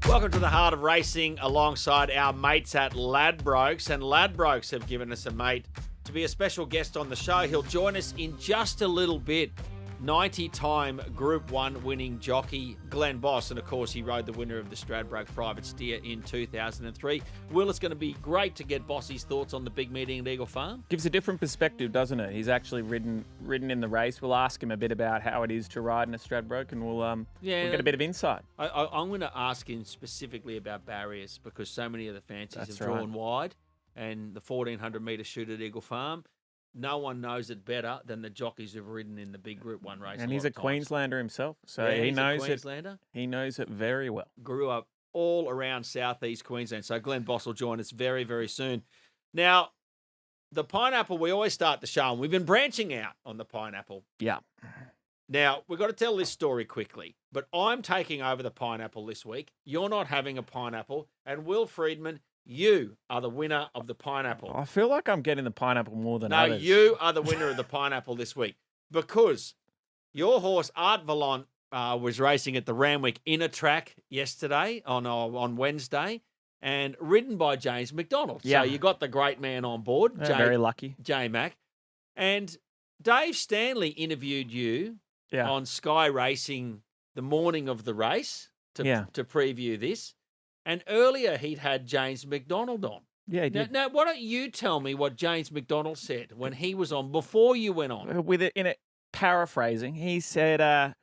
Welcome to the Heart of Racing alongside our mates at Ladbrokes. And Ladbrokes have given us a mate to be a special guest on the show. He'll join us in just a little bit. 90-time Group 1 winning jockey, Glen Boss. And, of course, he rode the winner of the Stradbroke Private Steer in 2003. Will, it's going to be great to get Bossy's thoughts on the big meeting at Eagle Farm. Gives a different perspective, doesn't it? He's actually ridden in the race. We'll ask him a bit about how it is to ride in a Stradbroke, and we'll get a bit of insight. I'm going to ask him specifically about barriers because so many of the fancies have drawn wide, and the 1,400-metre shoot at Eagle Farm. No one knows it better than the jockeys who've ridden in the big Group 1 race. And he's a Queenslander himself, so he knows it. He knows it very well. Grew up all around southeast Queensland. So Glen Boss will join us very, very soon. Now, the pineapple, we always start the show, and we've been branching out on the pineapple. Yeah. Now, we've got to tell this story quickly, but I'm taking over the pineapple this week. You're not having a pineapple, and Will Friedman, you are the winner of the pineapple. I feel like I'm getting the pineapple more than others. No, you are the winner of the pineapple this week because your horse, Art Vallant, was racing at the Randwick Inner Track yesterday on Wednesday and ridden by James McDonald. Yeah. So you got the great man on board. Yeah, very lucky. J-Mac. And Dave Stanley interviewed you on Sky Racing the morning of the race to preview this. And earlier he'd had James McDonald on. Yeah, he did. Now, why don't you tell me what James McDonald said when he was on, before you went on? Paraphrasing, he said,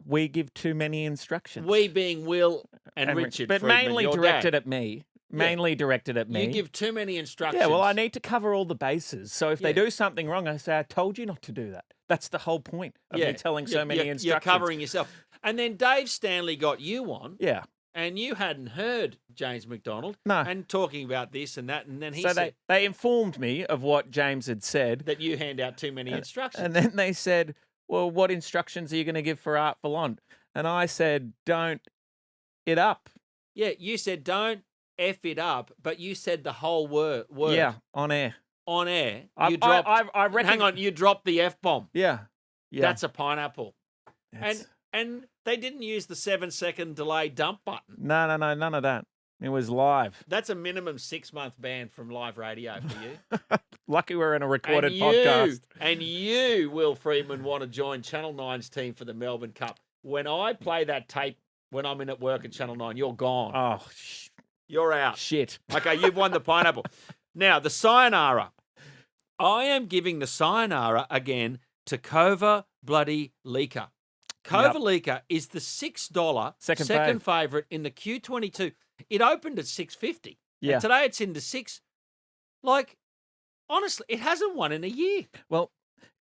we give too many instructions. We being Will and Richard But Friedman, mainly directed at me. Directed at me. You give too many instructions. Yeah, well, I need to cover all the bases. So if they do something wrong, I say, I told you not to do that. That's the whole point of me telling so many instructions. You're covering yourself. And then Dave Stanley got you on. Yeah. And you hadn't heard James McDonald. No. And talking about this and that. And then he said... They informed me of what James had said. That you hand out too many instructions. And then they said, well, what instructions are you going to give for Art Vallant? And I said, don't it up. Yeah, you said don't F it up, but you said the whole word. Yeah, on air. On air. I reckon... Hang on, you dropped the F-bomb. Yeah. That's a pineapple. And they didn't use the 7-second delay dump button. No, none of that. It was live. That's a minimum 6-month ban from live radio for you. Lucky we're in a recorded podcast. And you, Will Friedman, want to join Channel 9's team for the Melbourne Cup. When I play that tape when I'm in at work at Channel 9, you're gone. Oh, you're out. Shit. Okay, you've won the pineapple. Now, the sayonara. I am giving the sayonara again to Kova Bloody Leaker. Kova Leaker is the $6 second favourite in the Q22. It opened at $6.50. Yeah. And today it's into $6. Like, honestly, it hasn't won in a year. Well,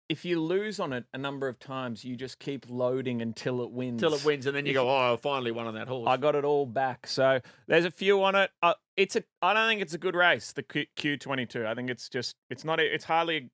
if you lose on it a number of times, you just keep loading until it wins. And then you go, I finally won on that horse. I got it all back. So there's a few on it. I don't think it's a good race, the Q22. I think it's hardly...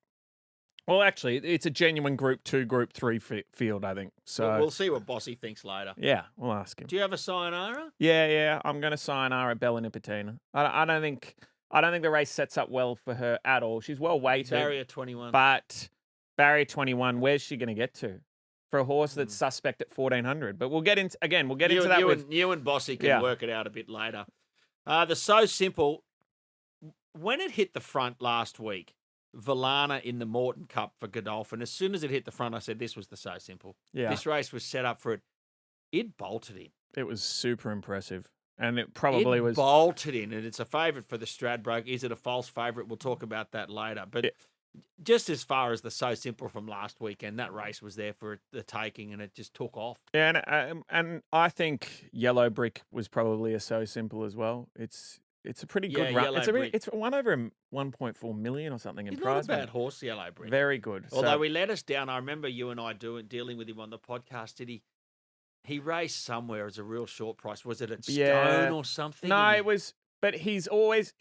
Well, actually, it's a genuine Group 2, Group 3 field, I think. So we'll see what Bossy thinks later. Yeah, we'll ask him. Do you have a sayonara? Yeah. I'm going to sayonara Bella Nipotina. I don't think the race sets up well for her at all. She's well weighted. Barrier 21. But Barrier 21, where's she going to get to? For a horse that's suspect at 1,400. But we'll get into that. You and Bossy can work it out a bit later. The So Simple, when it hit the front last week, Valana in the Morton Cup for Godolphin. As soon as it hit the front, I said this was the So Simple. Yeah. This race was set up for it. It bolted in. It was super impressive. And it probably was... bolted in, and it's a favourite for the Stradbroke. Is it a false favourite? We'll talk about that later. But just as far as the So Simple from last weekend, that race was there for the taking, and it just took off. Yeah, and I think Yellow Brick was probably a So Simple as well. It's a pretty good run. It's won over 1.4 million or something in prize. He's not a bad horse, Yellow Brick. Very good. Although we let us down. I remember you and I dealing with him on the podcast. Did he raced somewhere as a real short price? Was it at Stone or something? No, it was. But he's always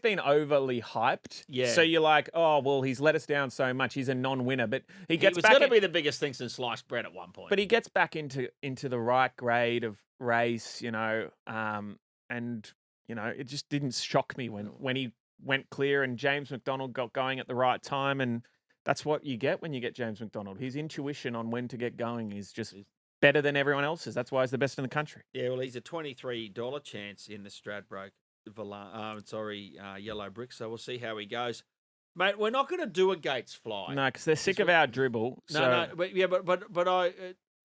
been overly hyped. Yeah. So you're like, oh well, he's let us down so much. He's a non-winner, but he was going to be the biggest thing since sliced bread at one point. But he gets back into the right grade of race, and. It just didn't shock me when he went clear and James McDonald got going at the right time. And that's what you get when you get James McDonald. His intuition on when to get going is just better than everyone else's. That's why he's the best in the country. Yeah, well, he's a $23 chance in the Stradbroke Yellow Brick, so we'll see how he goes. Mate, we're not going to do a Gates fly. No, because they're sick of our dribble. No, but I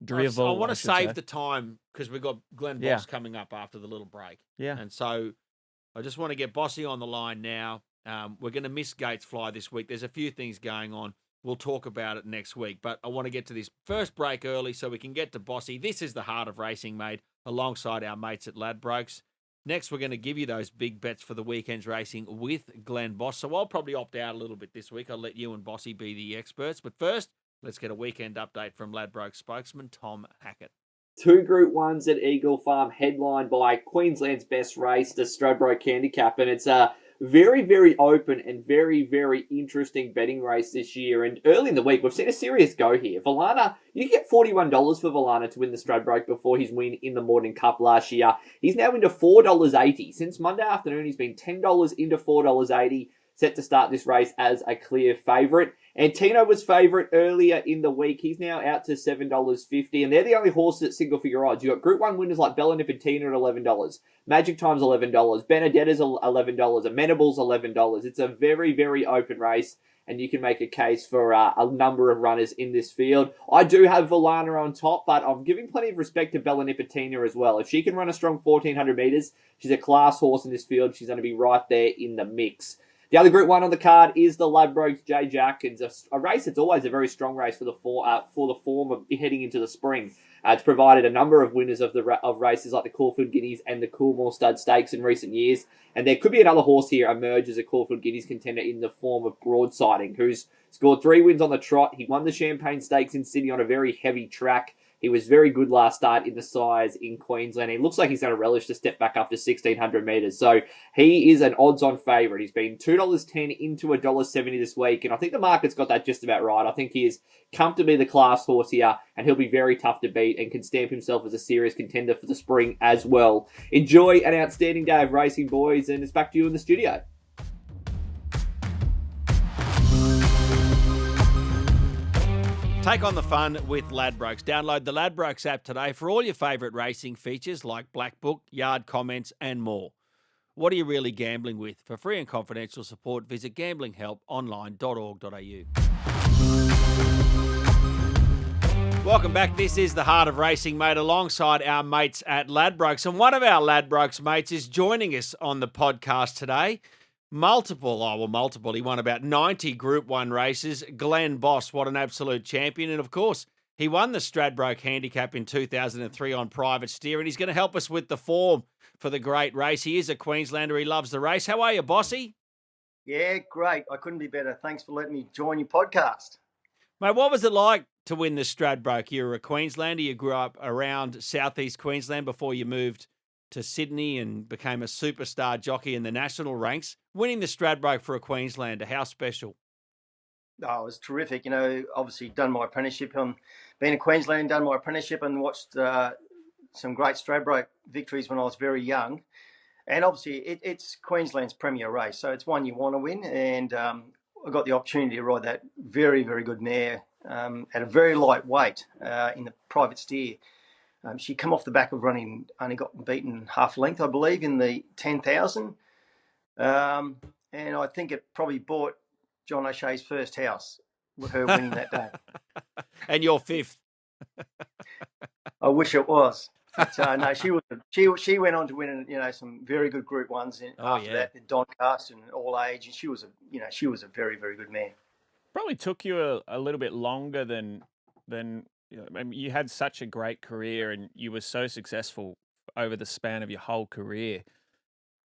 drivel. I want to save say. the time because we've got Glen Boss coming up after the little break. Yeah. And so I just want to get Bossy on the line now. We're going to miss Gates Fly this week. There's a few things going on. We'll talk about it next week. But I want to get to this first break early so we can get to Bossy. This is the heart of racing, mate, alongside our mates at Ladbrokes. Next, we're going to give you those big bets for the weekend's racing with Glen Boss. So I'll probably opt out a little bit this week. I'll let you and Bossy be the experts. But first, let's get a weekend update from Ladbrokes spokesman Tom Hackett. 2 Group 1s at Eagle Farm, headlined by Queensland's best race, the Stradbroke Handicap. And it's a very, very open and very, very interesting betting race this year. And early in the week, we've seen a serious go here. Villana, you get $41 for Villana to win the Stradbroke before his win in the Morning Cup last year. He's now into $4.80. Since Monday afternoon, he's been $10 into $4.80. Set to start this race as a clear favourite. Antino was favourite earlier in the week. He's now out to $7.50, and they're the only horses at single-figure odds. You've got Group 1 winners like Bella Nipotina at $11, Magic Time's $11, Benedetta's $11, Amenable's $11. It's a very, very open race, and you can make a case for a number of runners in this field. I do have Villana on top, but I'm giving plenty of respect to Bella Nipotina as well. If she can run a strong 1,400 metres, she's a class horse in this field. She's going to be right there in the mix. The other Group 1 on the card is the Ladbrokes J. Atkins, a race that's always a very strong race for the form of heading into the spring. It's provided a number of winners of races like the Caulfield Guineas and the Coolmore Stud Stakes in recent years. And there could be another horse here emerge as a Caulfield Guineas contender in the form of Broadsiding, who's scored 3 wins on the trot. He won the Champagne Stakes in Sydney on a very heavy track. He was very good last start in the Sires in Queensland. He looks like he's going to relish to step back up to 1,600 metres. So he is an odds-on favourite. He's been $2.10 into $1.70 this week, and I think the market's got that just about right. I think he is comfortably the class horse here, and he'll be very tough to beat and can stamp himself as a serious contender for the spring as well. Enjoy an outstanding day of racing, boys, and it's back to you in the studio. Take on the fun with Ladbrokes. Download the Ladbrokes app today for all your favourite racing features like Black Book, Yard Comments and more. What are you really gambling with? For free and confidential support, visit gamblinghelponline.org.au. Welcome back. This is the Heart of Racing, mate, alongside our mates at Ladbrokes. And one of our Ladbrokes mates is joining us on the podcast today. Multiple. He won about 90 Group 1 races. Glen Boss, what an absolute champion. And, of course, he won the Stradbroke Handicap in 2003 on private steer, and he's going to help us with the form for the great race. He is a Queenslander. He loves the race. How are you, Bossy? Yeah, great. I couldn't be better. Thanks for letting me join your podcast. Mate, what was it like to win the Stradbroke? You were a Queenslander. You grew up around southeast Queensland before you moved to Sydney and became a superstar jockey in the national ranks. Winning the Stradbroke for a Queenslander, how special? Oh, it was terrific. Obviously done my apprenticeship on being in Queensland, done my apprenticeship and watched some great Stradbroke victories when I was very young. And obviously it's Queensland's premier race, so it's one you want to win. And I got the opportunity to ride that very, very good mare at a very light weight in the private steer. She come off the back of running, only got beaten half length, I believe, in the 10,000. And I think it probably bought John O'Shea's first house with her winning that day. And your fifth. I wish it was. But, no, she went on to win, some very good Group 1s after that, the Doncaster and All Age, and she was a very, very good mare. Probably took you a little bit longer than you had such a great career and you were so successful over the span of your whole career.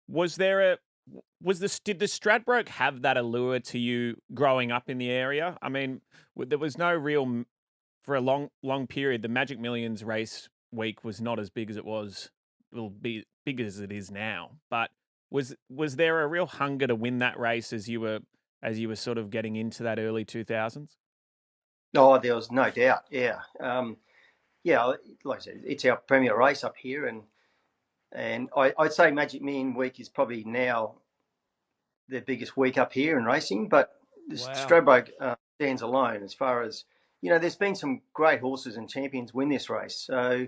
Did the Stradbroke have that allure to you growing up in the area? I mean, there was no real, for a long period, the Magic Millions race week was not as big as it will be big as it is now. But was there a real hunger to win that race as you were sort of getting into that early 2000s? Oh, there was no doubt. Yeah. Like I said, it's our premier race up here. And I'd say Magic Million week is probably now the biggest week up here in racing. But Wow. Stradbroke stands alone as far as there's been some great horses and champions win this race. So,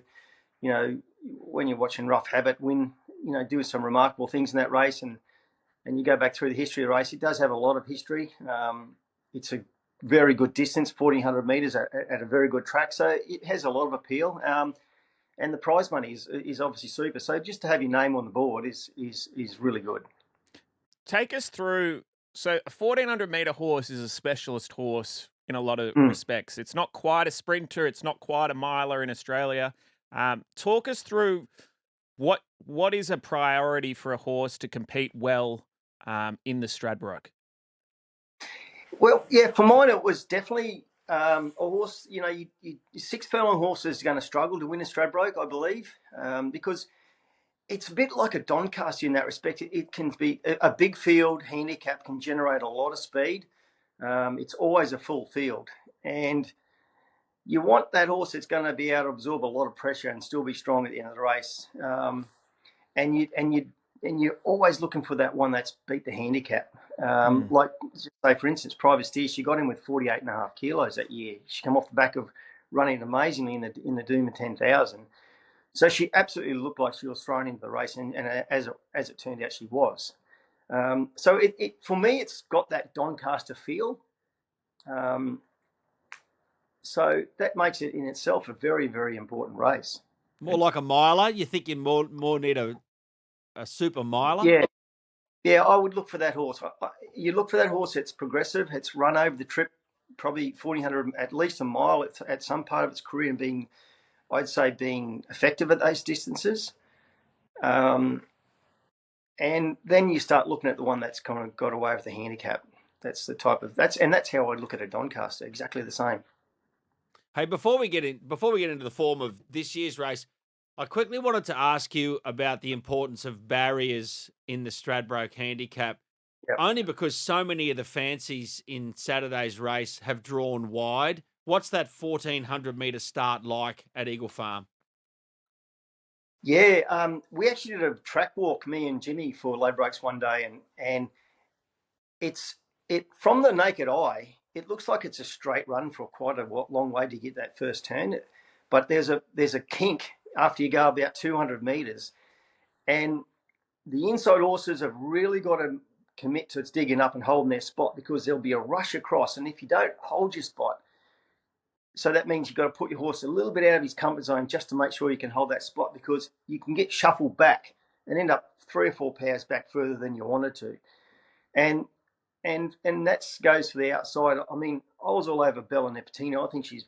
when you're watching Rough Habit win, do some remarkable things in that race, and you go back through the history of the race, it does have a lot of history. It's a very good distance, 1,400 metres at a very good track, so it has a lot of appeal. And the prize money is obviously super. So just to have your name on the board is really good. Take us through. So a 1,400-metre horse is a specialist horse in a lot of respects. It's not quite a sprinter. It's not quite a miler in Australia. Talk us through what is a priority for a horse to compete well in the Stradbroke. Well, yeah, for mine it was definitely a horse. Your 6 furlong horse is going to struggle to win a Stradbroke, I believe, because it's a bit like a Doncaster in that respect. It can be a big field handicap, can generate a lot of speed. It's always a full field, and you want that horse that's going to be able to absorb a lot of pressure and still be strong at the end of the race. And you're always looking for that one that's beat the handicap. Like, say, for instance, Private Steer, she got in with 48.5 kilos that year. She came off the back of running amazingly in the Doom of 10,000. So she absolutely looked like she was thrown into the race, and as it turned out, she was. So it for me, it's got that Doncaster feel. So that makes it in itself a very, very important race. More like a miler? You think you more need a super miler? Yeah, I would look for that horse. You look for that horse that's progressive. It's run over the trip, probably 1,400, at least a mile at some part of its career, and being effective at those distances. And then you start looking at the one that's kind of got away with the handicap. That's how I look at a Doncaster. Exactly the same. Hey, before we get into the form of this year's race, I quickly wanted to ask you about the importance of barriers in the Stradbroke Handicap, only because so many of the fancies in Saturday's race have drawn wide. What's that 1,400-metre start like at Eagle Farm? Yeah, we actually did a track walk, me and Jimmy, for Ladbrokes one day, and it from the naked eye, it looks like it's a straight run for quite a long way to get that first turn, but there's a kink after you go about 200 metres, and the inside horses have really got to commit to digging up and holding their spot, because there'll be a rush across, and if you don't hold your spot, so that means you've got to put your horse a little bit out of his comfort zone just to make sure you can hold that spot, because you can get shuffled back and end up 3 or 4 pairs back further than you wanted to, and that goes for the outside. I mean, I was all over Bella Nipotina. I think she's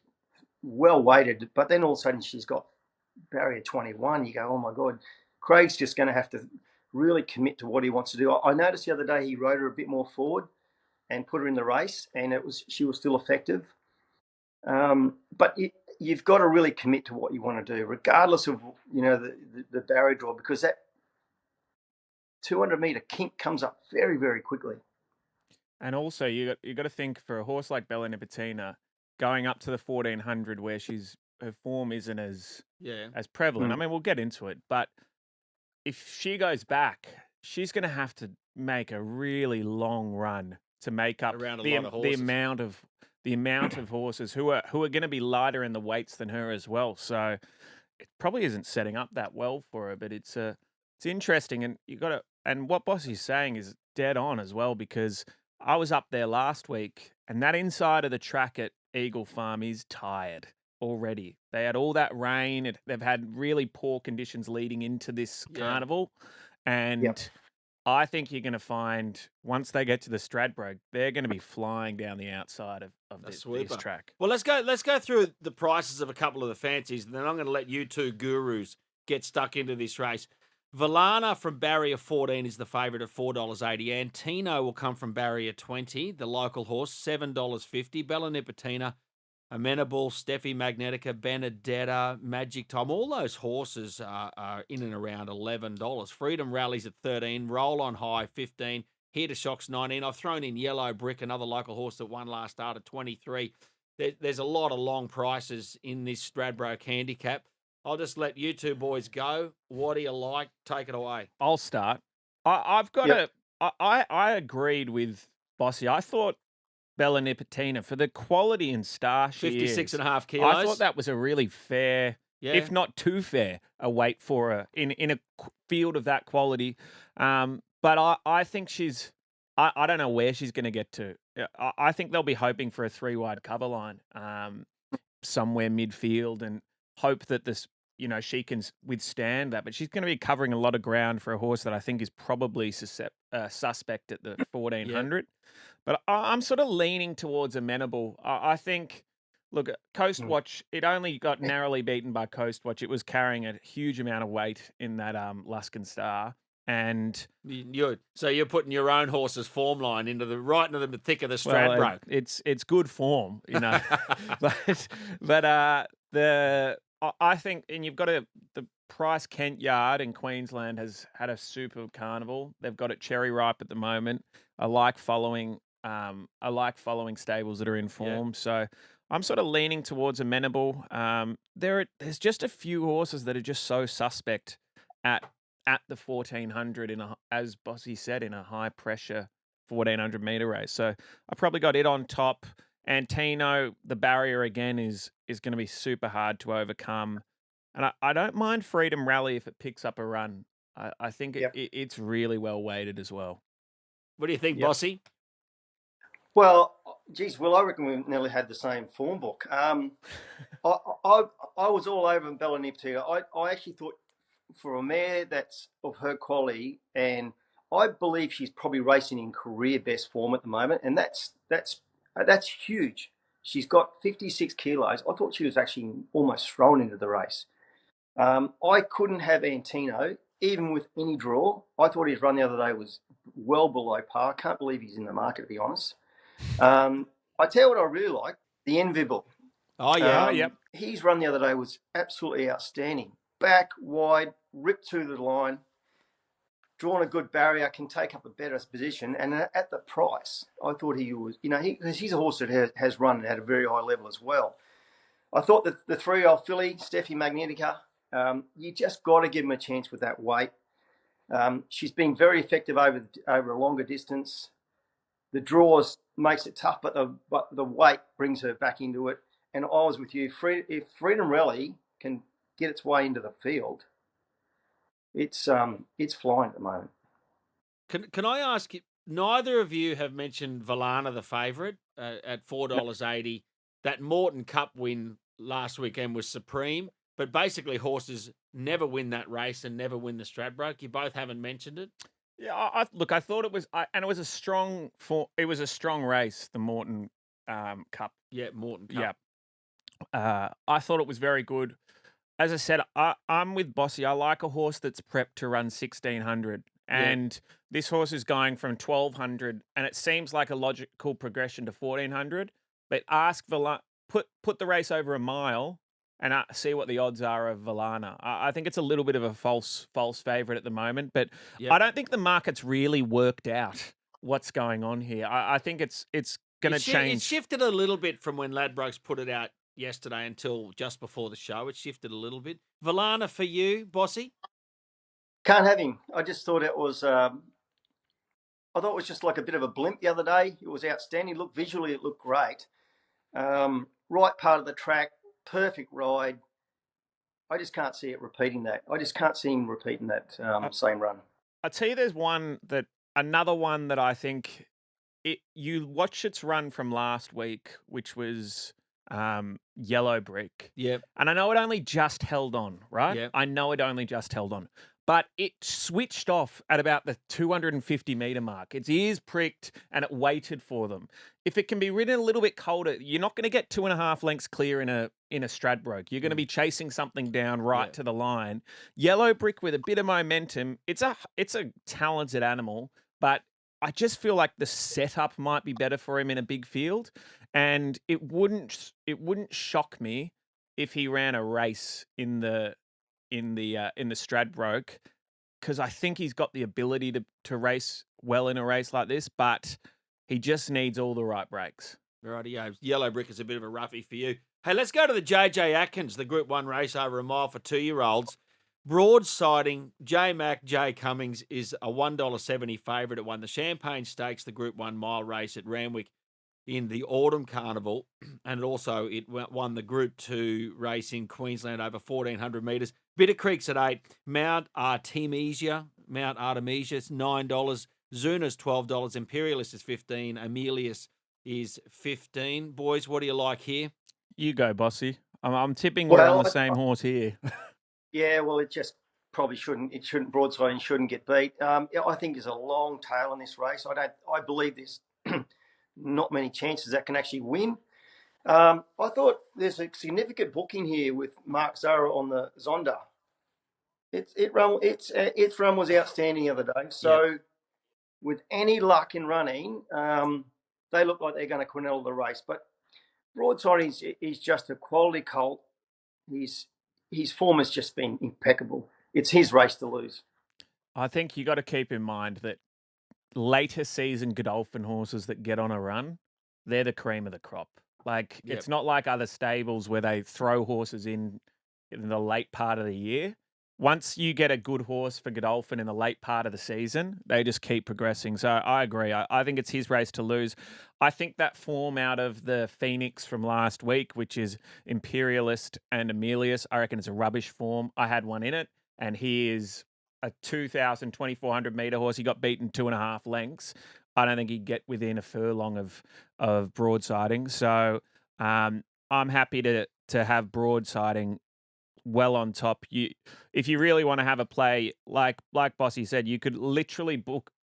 well weighted, but then all of a sudden she's got barrier 21. You go, oh my God, Craig's just going to have to really commit to what he wants to do. I noticed the other day he rode her a bit more forward and put her in the race, and she was still effective. But you've got to really commit to what you want to do, regardless of the barrier draw, because that 200-metre kink comes up very, very quickly. And also, you got to think, for a horse like Bella Nipotina, going up to the 1,400, where her form isn't as prevalent. I mean, we'll get into it, but if she goes back, she's going to have to make a really long run to make up the amount of horses who are going to be lighter in the weights than her as well. So it probably isn't setting up that well for her, but it's interesting, and what Bossy's saying is dead on as well, because I was up there last week, and that inside of the track at Eagle Farm is tired already. They had all that rain. They've had really poor conditions leading into this carnival. And I think you're going to find, once they get to the Stradbroke, they're going to be flying down the outside of this track. Well, let's go through the prices of a couple of the fancies, and then I'm going to let you two gurus get stuck into this race. Valana from barrier 14 is the favourite at $4.80. Antino will come from barrier 20, the local horse, $7.50. Bella Nipotina, Amenable, Steffi Magnetica, Benedetta, Magic Time, all those horses are in and around $11. Freedom Rallies at 13, Roll on High 15, Here to Shocks 19. I've thrown in Yellow Brick, another local horse that won last start at 23. There's a lot of long prices in this Stradbroke Handicap. I'll just let you two boys go. What do you like? Take it away. I'll start. I've got I agreed with Bossy. I thought Bella Nipotina for the quality and star she 56 is. and a half kilos. I thought that was a really fair, if not too fair, a weight for her in a field of that quality. But I think she's, I don't know where she's going to get to. I think they'll be hoping for a 3-wide cover line somewhere midfield and hope that this, she can withstand that. But she's going to be covering a lot of ground for a horse that I think is probably suspect at the 1400. But I'm sort of leaning towards amenable. I think, look, Coast Watch, it only got narrowly beaten by Coast Watch. It was carrying a huge amount of weight in that Luskin Star. And so you're putting your own horse's form line right into the thick of the Stradbroke. It's good form, but I think, and you've got the Price Kent Yard in Queensland has had a super carnival. They've got it cherry ripe at the moment. I like following stables that are in form. So I'm sort of leaning towards amenable. There's just a few horses that are just so suspect at the 1400 as Bossy said, in a high pressure 1400 meter race. So I probably got it on top. Antino, the barrier again is going to be super hard to overcome. And I don't mind Freedom Rally if it picks up a run. I think it's really well weighted as well. What do you think, Bossy? Well, geez, I reckon we nearly had the same form book. I was all over Bella Nipotina. I actually thought for a mare that's of her quality, and I believe she's probably racing in career best form at the moment, and that's huge. She's got 56 kilos. I thought she was actually almost thrown into the race. I couldn't have Antino, even with any draw. I thought his run the other day was well below par. Can't believe he's in the market, to be honest. I tell you what I really like, the Enviable. Oh, yeah. His run the other day was absolutely outstanding. Back, wide, ripped to the line, drawn a good barrier, can take up a better position. And at the price, I thought he was, he's a horse that has run at a very high level as well. I thought that the 3-year-old filly, Steffi Magnetica, you just got to give him a chance with that weight. She's been very effective over a longer distance. The draws makes it tough, but the weight brings her back into it. And I was with you. If Freedom Rally can get its way into the field, it's flying at the moment. Can I ask you? Neither of you have mentioned Valana, the favourite, at $4.80. That Morton Cup win last weekend was supreme, but basically horses never win that race and never win the Stradbroke. You both haven't mentioned it. Yeah, I thought it was, and it was a strong race, the Morton Cup. Yeah, Morton Cup. Yeah. I thought it was very good. As I said, I'm with Bossy. I like a horse that's prepped to run 1600. And this horse is going from 1200, and it seems like a logical progression to 1400. But ask put the race over a mile and see what the odds are of Valana. I think it's a little bit of a false favourite at the moment, but I don't think the market's really worked out what's going on here. I think it's going to change. It shifted a little bit from when Ladbrokes put it out yesterday until just before the show. It shifted a little bit. Valana for you, Bossy? Can't have him. I just thought it was. I thought it was just like a bit of a blimp the other day. It was outstanding. Look, visually, it looked great. Right part of the track, perfect ride. I just can't see it repeating that. I just can't see him repeating that same run. I'll tell you, there's another one that I think you watch its run from last week, which was Yellow Brick. Yep. And I know it only just held on, right? Yep. I know it only just held on. But it switched off at about the 250 metre mark. Its ears pricked and it waited for them. If it can be ridden a little bit colder, you're not going to get 2.5 lengths clear in a Stradbroke. You're going to be chasing something down right to the line. Yellow Brick with a bit of momentum. It's a talented animal, but I just feel like the setup might be better for him in a big field. And it wouldn't shock me if he ran a race in the Stradbroke, because I think he's got the ability to race well in a race like this, but he just needs all the right breaks. Rightio. Yellow Brick is a bit of a roughie for you. Hey, let's go to the JJ Atkins, the Group 1 race over a mile for 2-year-olds. Broadsiding, J Cummings is a $1.70 favourite. It won the Champagne Stakes, the Group 1 mile race at Randwick in the Autumn Carnival, and also it won the Group 2 race in Queensland over 1,400 metres. Bitter Creek's at 8. Mount Artemisia is $9. Zuna's $12. Imperialist is 15. Amelius is 15. Boys, what do you like here? You go, Bossy. I'm tipping we're on the same horse here. Yeah, well, it just probably shouldn't. It shouldn't broadsiding shouldn't get beat. I think there's a long tail in this race. I believe there's not many chances that can actually win. I thought there's a significant booking here with Mark Zara on the Zonda. Its run was outstanding the other day. So with any luck in running, they look like they're going to quinella the race. But broadside is just a quality colt. His form has just been impeccable. It's his race to lose. I think you got to keep in mind that later season Godolphin horses that get on a run, they're the cream of the crop. Like, it's not like other stables where they throw horses in the late part of the year. Once you get a good horse for Godolphin in the late part of the season, they just keep progressing. So I agree. I think it's his race to lose. I think that form out of the Phoenix from last week, which is Imperialist and Amelius, I reckon it's a rubbish form. I had one in it, and he is a 2,400 metre horse. He got beaten 2.5 lengths. I don't think he'd get within a furlong of broadsiding. So I'm happy to have broadsiding well on top. If you really want to have a play, like Bossy said, you could literally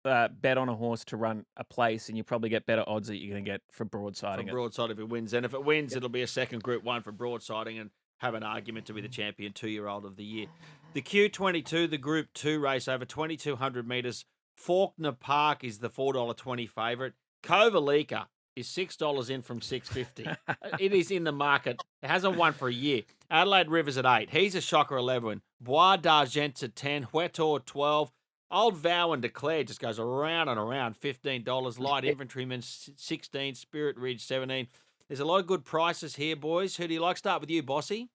bet on a horse to run a place, and you probably get better odds that you're going to get for broadsiding. Broadside if it wins, and if it wins, it'll be a second Group 1 for broadsiding and have an argument to be the champion 2-year-old of the year. The Q22, the Group 2 race over 2,200 metres. Faulkner Park is the $4.20 favourite. Kovalika is $6 in from $6.50. It is in the market. It hasn't won for a year. Adelaide Rivers at 8. He's a shocker 11. Bois d'Argent's at 10. Huetor 12. Old Vow and Declare just goes around and around. $15. Light Infantryman 16. Spirit Ridge 17. There's a lot of good prices here, boys. Who do you like? Start with you, Bossy.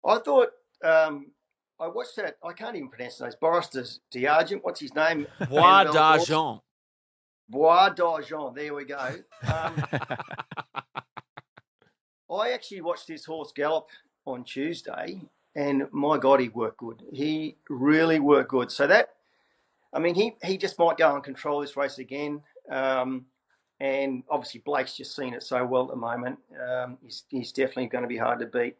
I thought I watched that. I can't even pronounce those. Boris d'Argent. What's his name? Bois d'Argent. Bois d'Argent. There we go. I actually watched this horse gallop on Tuesday, and my God, he worked good. He really worked good. So he just might go and control this race again. And obviously Blake's just seen it so well at the moment. He's definitely going to be hard to beat.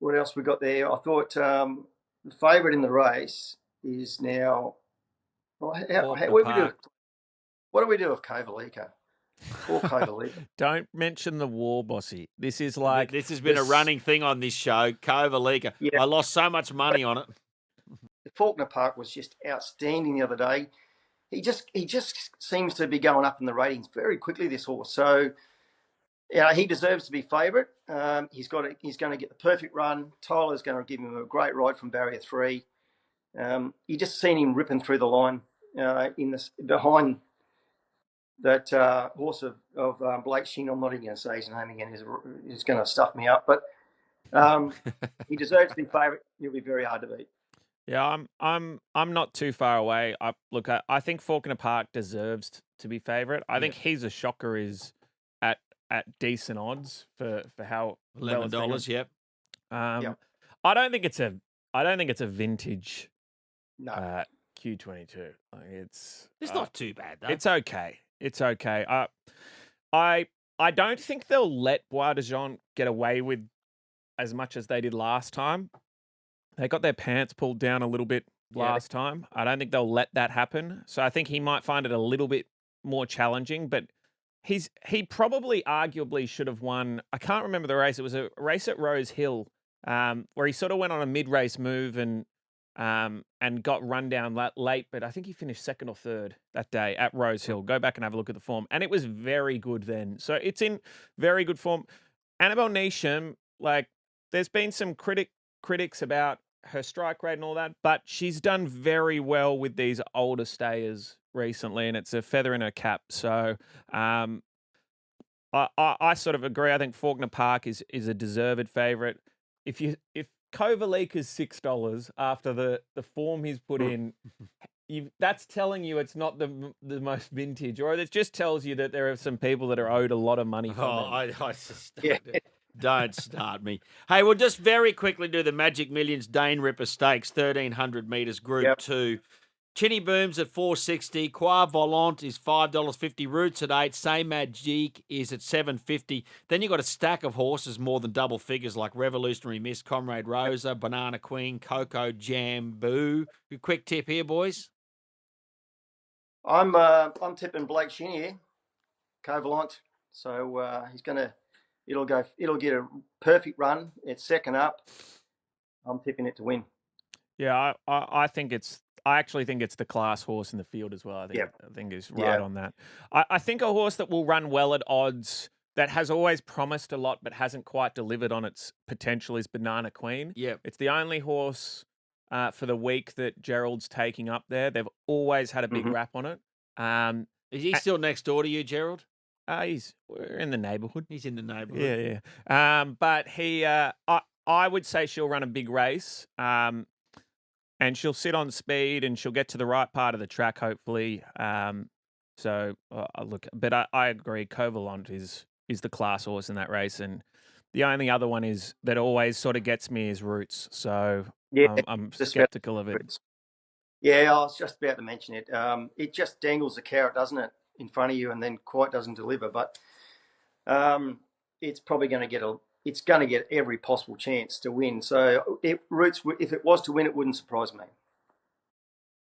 What else we got there? I thought the favourite in the race is now. What do we do with Kovalika? Poor Kovalika. Don't mention the war, Bossy. This has been a running thing on this show. Kovalika. Yeah. I lost so much money on it. The Faulkner Park was just outstanding the other day. He just seems to be going up in the ratings very quickly, this horse. So he deserves to be favourite. He's going to get the perfect run. Tyler's going to give him a great ride from barrier 3. You just seen him ripping through the line behind that horse of Blake Shin. I'm not even going to say his name again. He's going to stuff me up, but he deserves to be favourite. He'll be very hard to beat. Yeah, I'm not too far away. I think Faulkner Park deserves to be favourite. I think He's a Shocker is at decent odds for how $11. Yep. I don't think it's a vintage. No. Q22. It's not too bad though. It's okay. I don't think they'll let Bois d'Argent get away with as much as they did last time. They got their pants pulled down a little bit last time. I don't think they'll let that happen. So I think he might find it a little bit more challenging, but he probably arguably should have won. I can't remember the race. It was a race at Rose Hill where he sort of went on a mid-race move and got run down late, but I think he finished second or third that day at Rose Hill. Go back and have a look at the form. And it was very good then. So it's in very good form. Annabelle Neesham, there's been some critics about her strike rate and all that, but she's done very well with these older stayers recently, and it's a feather in her cap. So I sort of agree. I think Faulkner Park is a deserved favourite. If Kovalika's $6 after the form he's put in, that's telling you it's not the most vintage, or it just tells you that there are some people that are owed a lot of money from them. I just don't start me. Hey, we'll just very quickly do the Magic Millions Dane Ripper Stakes, 1,300 metres, Group 2. Chinny Booms at $4.60. Qua Volant is $5.50. Roots at $8. Say Magique is at $7.50. Then you've got a stack of horses more than double figures like Revolutionary Miss, Comrade Rosa, Banana Queen, Coco Jambu. A quick tip here, boys. I'm tipping Blake Shinnier, Covalant. So it'll get a perfect run. It's second up. I'm tipping it to win. Yeah, I actually think it's the class horse in the field as well. I think is right on that. I think a horse that will run well at odds, that has always promised a lot but hasn't quite delivered on its potential, is Banana Queen. Yeah. It's the only horse for the week that Gerald's taking up there. They've always had a big rap on it. Is he still next door to you, Gerald? We're in the neighbourhood. He's in the neighbourhood. Yeah. But I would say she'll run a big race. And she'll sit on speed and she'll get to the right part of the track, hopefully. Look, but I agree. Covalant is the class horse in that race. And the only other one is that always sort of gets me is Roots. So I'm skeptical of it. Yeah, I was just about to mention it. It just dangles the carrot, doesn't it, in front of you, and then quite doesn't deliver. But it's probably going to get every possible chance to win. So Roots, if it was to win, it wouldn't surprise me.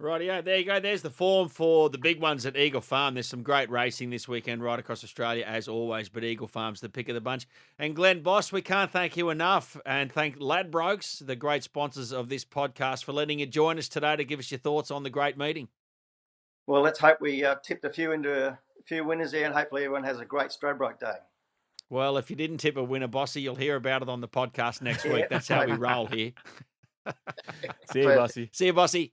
Rightio, there you go. There's the form for the big ones at Eagle Farm. There's some great racing this weekend right across Australia, as always, but Eagle Farm's the pick of the bunch. And Glen, boss, we can't thank you enough. And thank Ladbrokes, the great sponsors of this podcast, for letting you join us today to give us your thoughts on the great meeting. Well, let's hope we tipped a few winners there, and hopefully everyone has a great Stradbroke day. Well, if you didn't tip a winner, Bossy, you'll hear about it on the podcast next week. That's how we roll here. See you, Bossy. See you, Bossy.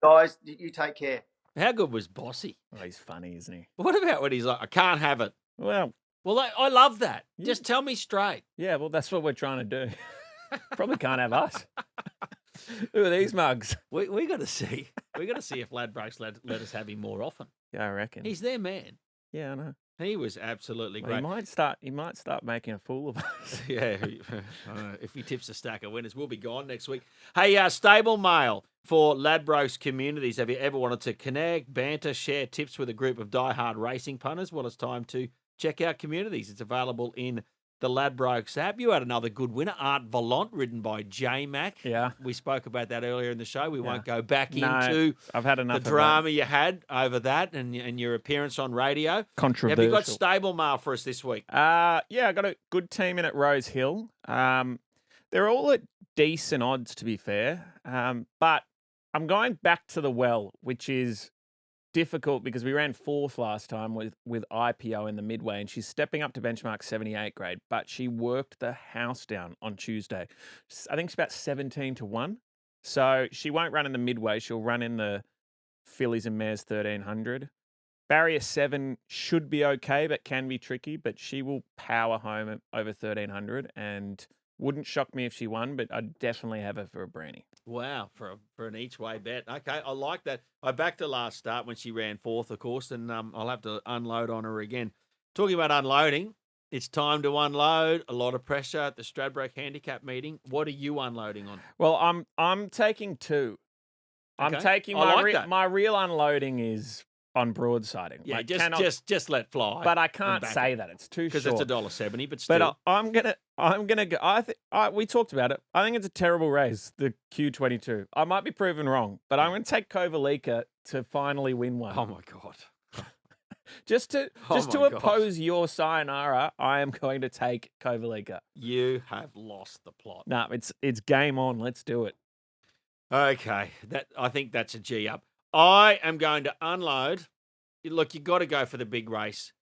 Guys, you take care. How good was Bossy? Oh, he's funny, isn't he? What about when he's like, I can't have it? Well, I love that. Yeah. Just tell me straight. Yeah, well, that's what we're trying to do. Probably can't have us. Who are these mugs? We got to see. We got to see if Ladbrokes let us have him more often. Yeah, I reckon. He's their man. Yeah, I know. He was absolutely great. He might start making a fool of us. Yeah, if he tips a stack of winners, we'll be gone next week. Hey, stable mail for Ladbrokes communities. Have you ever wanted to connect, banter, share tips with a group of diehard racing punters? Well, it's time to check out communities. It's available in the Ladbrokes app. You had another good winner, Art Volant, ridden by J-Mac. Yeah. We spoke about that earlier in the show. We won't go back into I've had enough the drama you had over that and your appearance on radio. Controversial. Have you got stable mail for us this week? I got a good team in at Rose Hill. They're all at decent odds, to be fair. But I'm going back to the well, which is difficult because we ran fourth last time with IPO in the midway, and she's stepping up to benchmark 78 grade, but she worked the house down on Tuesday. I think it's about 17-1. So she won't run in the midway. She'll run in the fillies and mares 1300. Barrier 7 should be okay, but can be tricky, but she will power home over 1300, and wouldn't shock me if she won, but I'd definitely have her for a Branny. Wow, for an each-way bet. Okay, I like that. I backed her last start when she ran fourth, of course, and I'll have to unload on her again. Talking about unloading, it's time to unload. A lot of pressure at the Stradbroke Handicap meeting. What are you unloading on? Well, I'm taking two. Okay. I'm taking my real unloading is on broadsiding. Yeah, just let fly. But I can't say that. It's too short. Because it's $1.70, but still. But I'm gonna go. We talked about it. I think it's a terrible race, the Q22. I might be proven wrong, but I'm going to take Kovalika to finally win one. Oh my god! just to oppose your sayonara, I am going to take Kovalika. You have lost the plot. No, it's game on. Let's do it. Okay, I think that's a G up. I am going to unload. Look, you got to go for the big race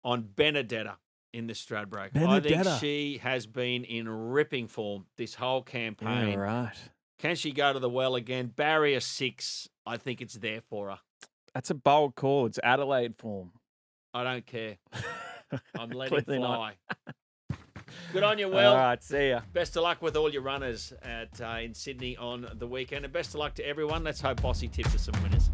on Benedetta in the Stradbroke. I think she has been in ripping form this whole campaign. Yeah, right. Can she go to the well again? Barrier 6, I think it's there for her. That's a bold call. It's Adelaide form. I don't care. I'm letting fly. Good on you, Will. All right, see ya. Best of luck with all your runners in Sydney on the weekend. And best of luck to everyone. Let's hope Bossy tips us some winners.